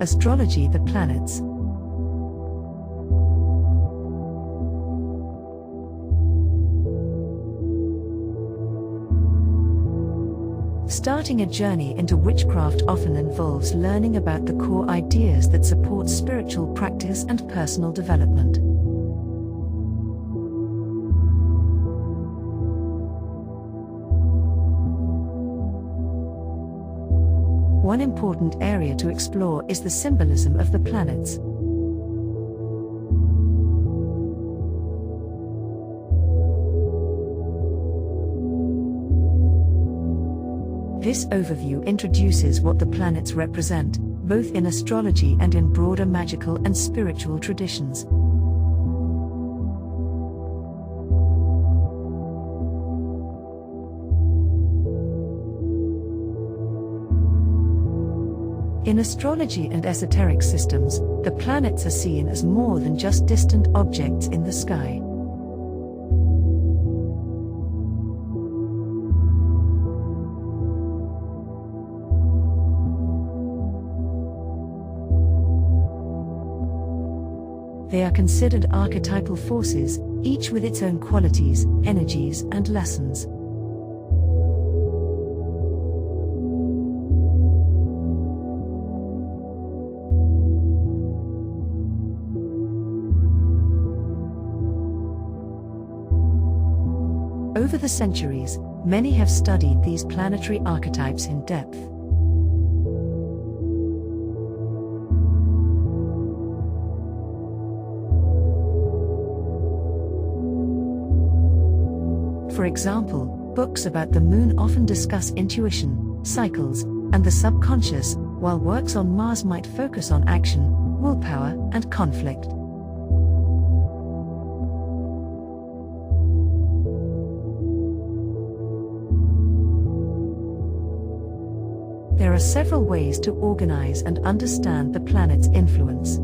Astrology, the planets. Starting a journey into witchcraft often involves learning about the core ideas that support spiritual practice and personal development. One important area to explore is the symbolism of the planets. This overview introduces what the planets represent, both in astrology and in broader magical and spiritual traditions. In astrology and esoteric systems, the planets are seen as more than just distant objects in the sky. They are considered archetypal forces, each with its own qualities, energies, and lessons. Over the centuries, many have studied these planetary archetypes in depth. For example, books about the moon often discuss intuition, cycles, and the subconscious, while works on Mars might focus on action, willpower, and conflict. There are several ways to organize and understand the planet's influence.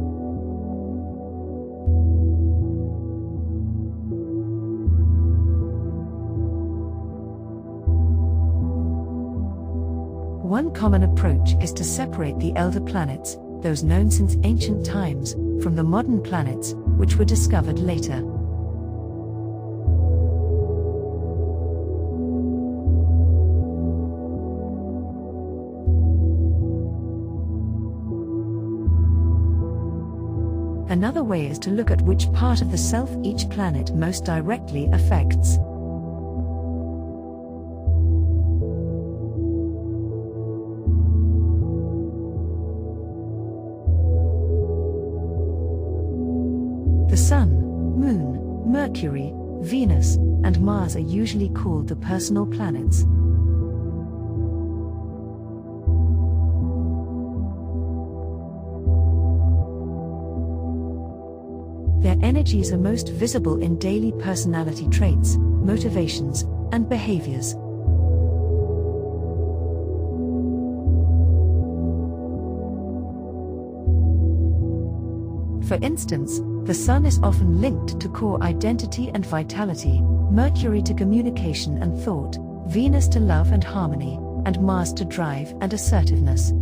One common approach is to separate the elder planets, those known since ancient times, from the modern planets, which were discovered later. Another way is to look at which part of the self each planet most directly affects. The Sun, Moon, Mercury, Venus, and Mars are usually called the personal planets. Their energies are most visible in daily personality traits, motivations, and behaviors. For instance, the Sun is often linked to core identity and vitality, Mercury to communication and thought, Venus to love and harmony, and Mars to drive and assertiveness.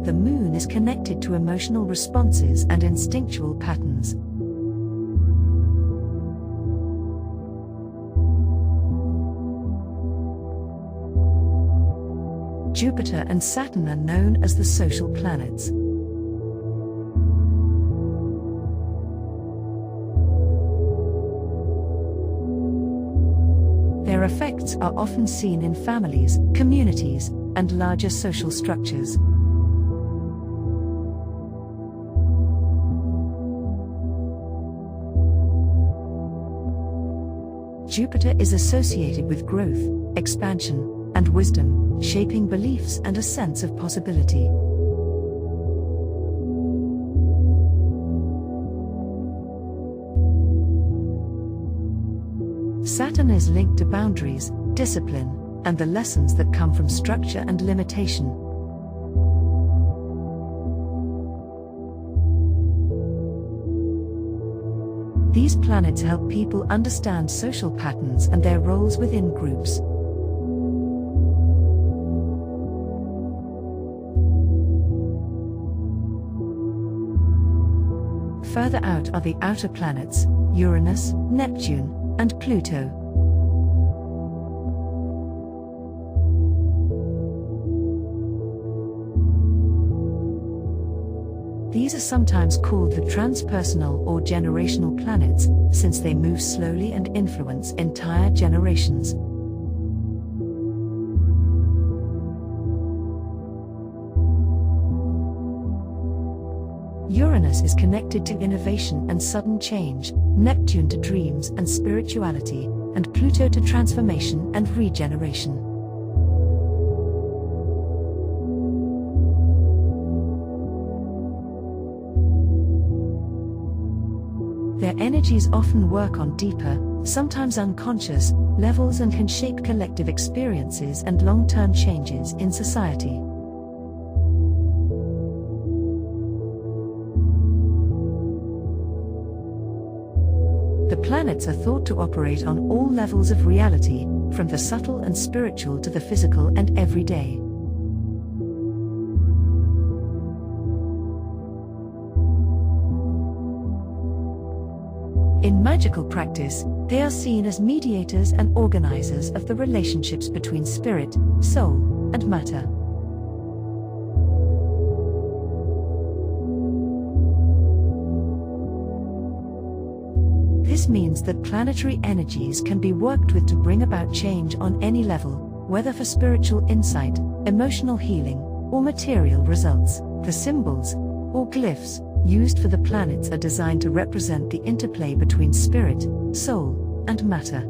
The Moon is connected to emotional responses and instinctual patterns. Jupiter and Saturn are known as the social planets. Their effects are often seen in families, communities, and larger social structures. Jupiter is associated with growth, expansion, and wisdom, shaping beliefs and a sense of possibility. Saturn is linked to boundaries, discipline, and the lessons that come from structure and limitation. These planets help people understand social patterns and their roles within groups. Further out are the outer planets, Uranus, Neptune, and Pluto. These are sometimes called the transpersonal or generational planets, since they move slowly and influence entire generations. Uranus is connected to innovation and sudden change, Neptune to dreams and spirituality, and Pluto to transformation and regeneration. Their energies often work on deeper, sometimes unconscious, levels and can shape collective experiences and long-term changes in society. The planets are thought to operate on all levels of reality, from the subtle and spiritual to the physical and everyday. In magical practice, they are seen as mediators and organizers of the relationships between spirit, soul, and matter. This means that planetary energies can be worked with to bring about change on any level, whether for spiritual insight, emotional healing, or material results. The symbols, or glyphs, used for the planets are designed to represent the interplay between spirit, soul, and matter.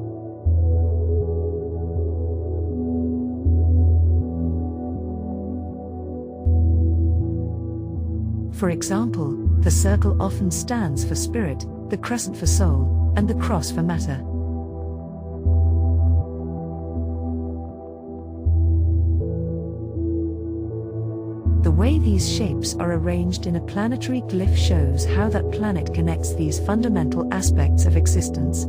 For example, the circle often stands for spirit, the crescent for soul, and the cross for matter. The way these shapes are arranged in a planetary glyph shows how that planet connects these fundamental aspects of existence.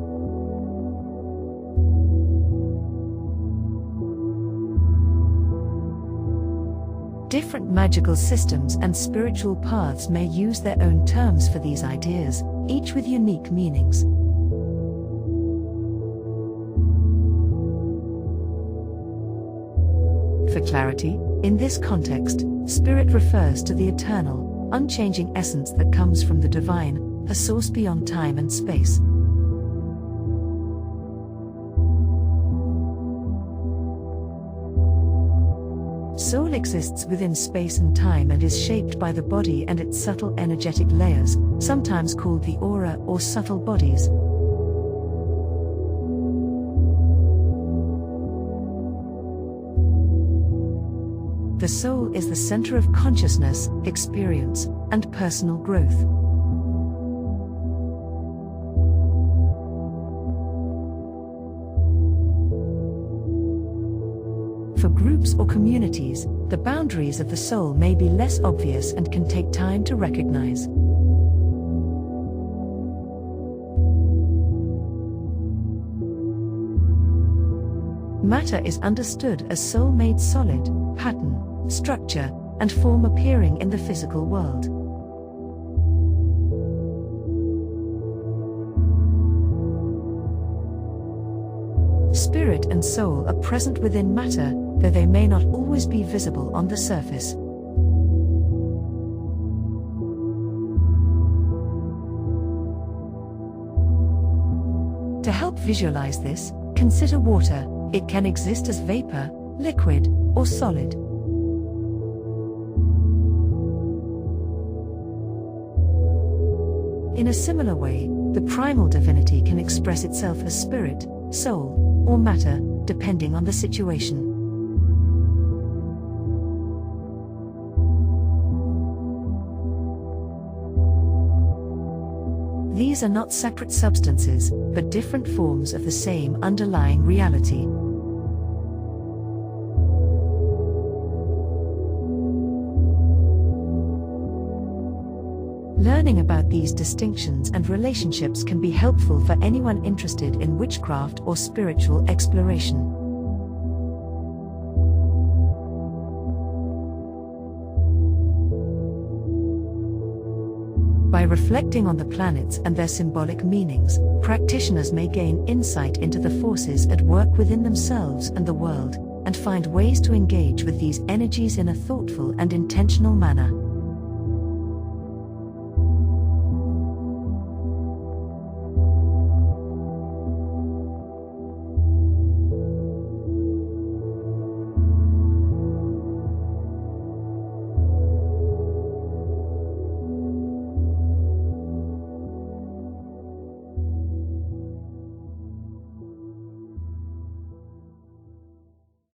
Different magical systems and spiritual paths may use their own terms for these ideas, each with unique meanings. For clarity, in this context, spirit refers to the eternal, unchanging essence that comes from the divine, a source beyond time and space. Soul exists within space and time and is shaped by the body and its subtle energetic layers, sometimes called the aura or subtle bodies. The soul is the center of consciousness, experience, and personal growth. For groups or communities, the boundaries of the soul may be less obvious and can take time to recognize. Matter is understood as soul made solid, pattern, structure, and form appearing in the physical world. Spirit and soul are present within matter, though they may not always be visible on the surface. To help visualize this, consider water. It can exist as vapor, liquid, or solid. In a similar way, the primal divinity can express itself as spirit, soul, or matter, depending on the situation. These are not separate substances, but different forms of the same underlying reality. Learning about these distinctions and relationships can be helpful for anyone interested in witchcraft or spiritual exploration. By reflecting on the planets and their symbolic meanings, practitioners may gain insight into the forces at work within themselves and the world, and find ways to engage with these energies in a thoughtful and intentional manner.